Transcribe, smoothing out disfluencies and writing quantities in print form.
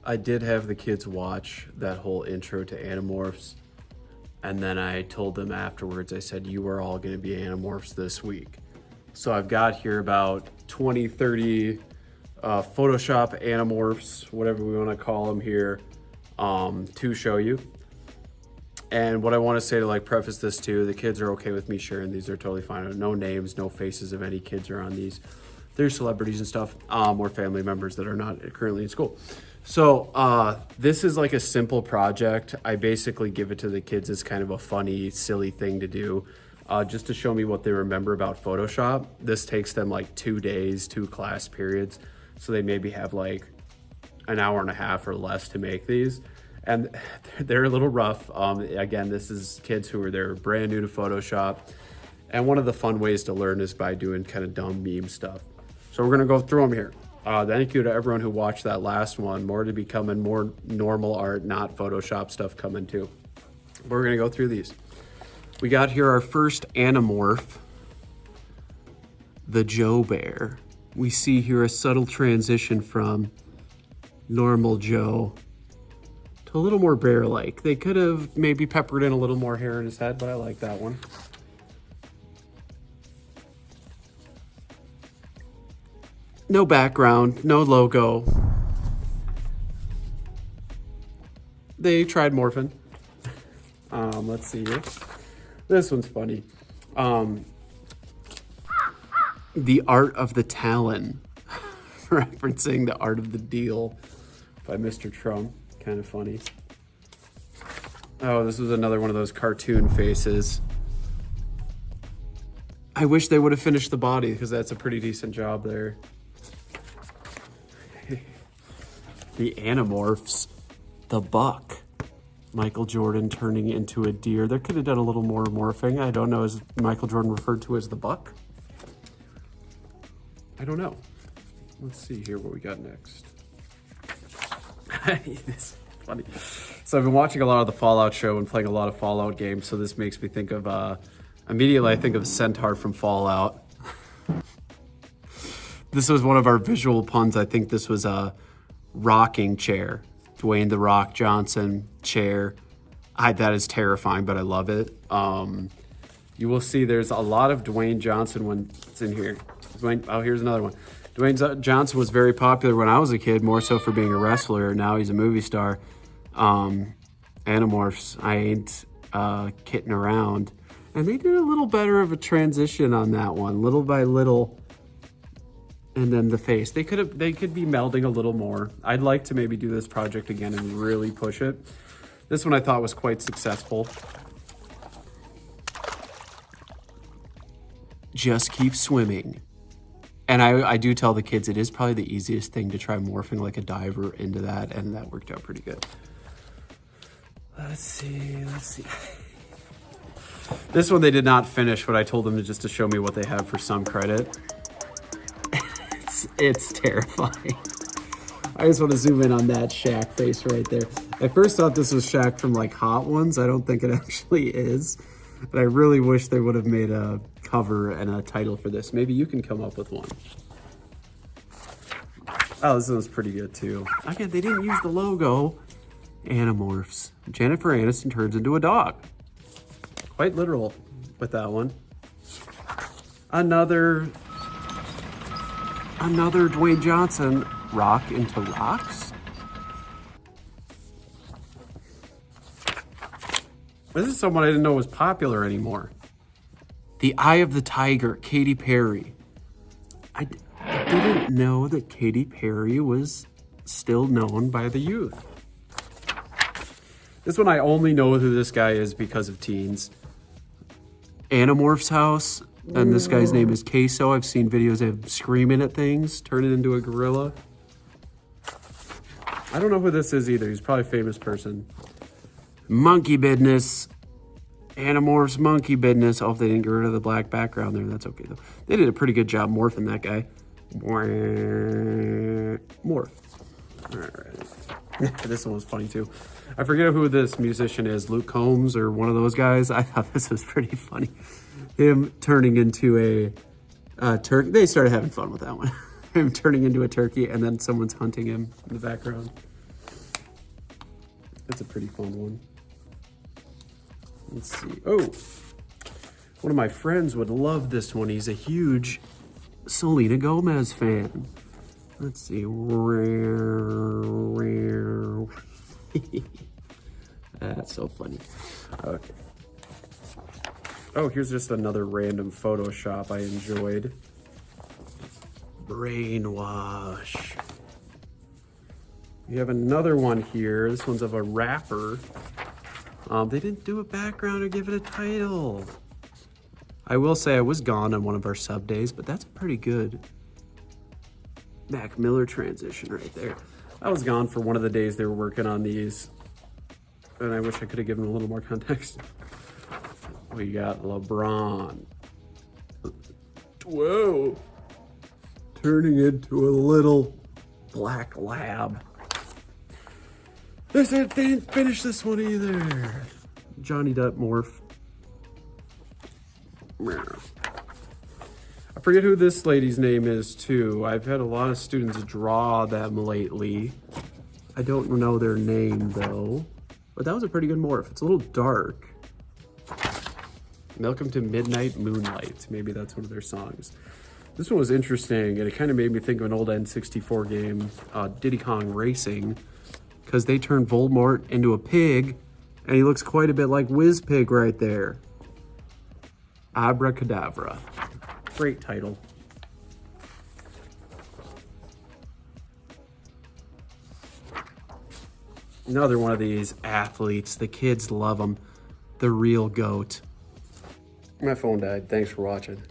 I did have the kids watch that whole intro to Animorphs, and then I told them afterwards, I said, you are all gonna be Animorphs this week. So I've got here about 20, 30 Photoshop Animorphs, whatever we wanna call them here, to show you. And what I wanna say to like preface this too, the kids are okay with me sharing these, they're totally fine. No names, no faces of any kids are on these. They're celebrities and stuff, or family members that are not currently in school. So this is like a simple project. I basically give it to the kids as kind of a funny, silly thing to do, just to show me what they remember about Photoshop. This takes them like 2 days, 2 class periods. So they maybe have like an hour and a half or less to make these. And they're a little rough. Again, this is kids who they're brand new to Photoshop. And one of the fun ways to learn is by doing kind of dumb meme stuff. So we're gonna go through them here. Thank you to everyone who watched that last one. More to be coming, more normal art, not Photoshop stuff coming too. We're gonna go through these. We got here our first Animorph, the Joe Bear. We see here a subtle transition from normal Joe to a little more bear-like. They could have maybe peppered in a little more hair in his head, but I like that one. No background, no logo. They tried morphing. Let's see here. This one's funny. The Art of the Talon, referencing The Art of the Deal by Mr. Trump. Kind of funny. Oh, this was another one of those cartoon faces. I wish they would have finished the body because that's a pretty decent job there. The Animorphs, the buck. Michael Jordan turning into a deer. They could have done a little more morphing. I don't know, is Michael Jordan referred to as the buck? I don't know. Let's see here what we got next. This is funny. So I've been watching a lot of the Fallout show and playing a lot of Fallout games, so this makes me think of, immediately I think of Centaur from Fallout. This was one of our visual puns. I think this was a rocking chair. Dwayne "The Rock" Johnson chair. That is terrifying, but I love it. You will see there's a lot of Dwayne Johnson when it's in here. Oh, here's another one. Dwayne Johnson was very popular when I was a kid, more so for being a wrestler. Now he's a movie star. Animorphs, I ain't kidding around. And they did a little better of a transition on that one, little by little. And then the face, they could be melding a little more. I'd like to maybe do this project again and really push it. This one I thought was quite successful. Just keep swimming. And I do tell the kids it is probably the easiest thing to try morphing like a diver into that, and that worked out pretty good. Let's see. This one they did not finish, but I told them just to show me what they have for some credit. It's terrifying. I just want to zoom in on that Shaq face right there. I first thought this was Shaq from like Hot Ones. I don't think it actually is, but I really wish they would have made a cover and a title for this. Maybe you can come up with one. Oh, this one's pretty good too. Again, they didn't use the logo. Animorphs. Jennifer Aniston turns into a dog. Quite literal with that one. Another Dwayne Johnson, rock into rocks. This is someone I didn't know was popular anymore. The Eye of the Tiger, Katy Perry. I didn't know that Katy Perry was still known by the youth. This one I only know who this guy is because of teens. Animorph's house. And this guy's name is Queso. I've seen videos of him screaming at things, turning into a gorilla. I don't know who this is either. He's probably a famous person. Monkey Business. Animorphs Monkey Business. Oh, if they didn't get rid of the black background there, that's okay though. They did a pretty good job morphing that guy. Morph. All right. This one was funny too. I forget who this musician is, Luke Combs or one of those guys. I thought this was pretty funny. Him turning into a turkey. They started having fun with that one. Him turning into a turkey and then someone's hunting him in the background. That's a pretty fun one. Let's see. Oh, one of my friends would love this one. He's a huge Selena Gomez fan. Let's see. That's so funny. Okay. Oh, here's just another random Photoshop I enjoyed. Brainwash. We have another one here. This one's of a rapper. They didn't do a background or give it a title. I will say I was gone on one of our sub days, but that's pretty good. Mac Miller transition right there. I was gone for one of the days they were working on these, and I wish I could have given a little more context. We got LeBron. Whoa. Turning into a little black lab. They didn't finish this one either. Johnny Depp morph. I forget who this lady's name is too. I've had a lot of students draw them lately. I don't know their name though, but that was a pretty good morph. It's a little dark. Welcome to Midnight Moonlight. Maybe that's one of their songs. This one was interesting, and it kind of made me think of an old N64 game, Diddy Kong Racing, because they turned Voldemort into a pig, and he looks quite a bit like Whiz-Pig right there. Abracadabra. Great title. Another one of these athletes. The kids love them. The real GOAT. My phone died. Thanks for watching.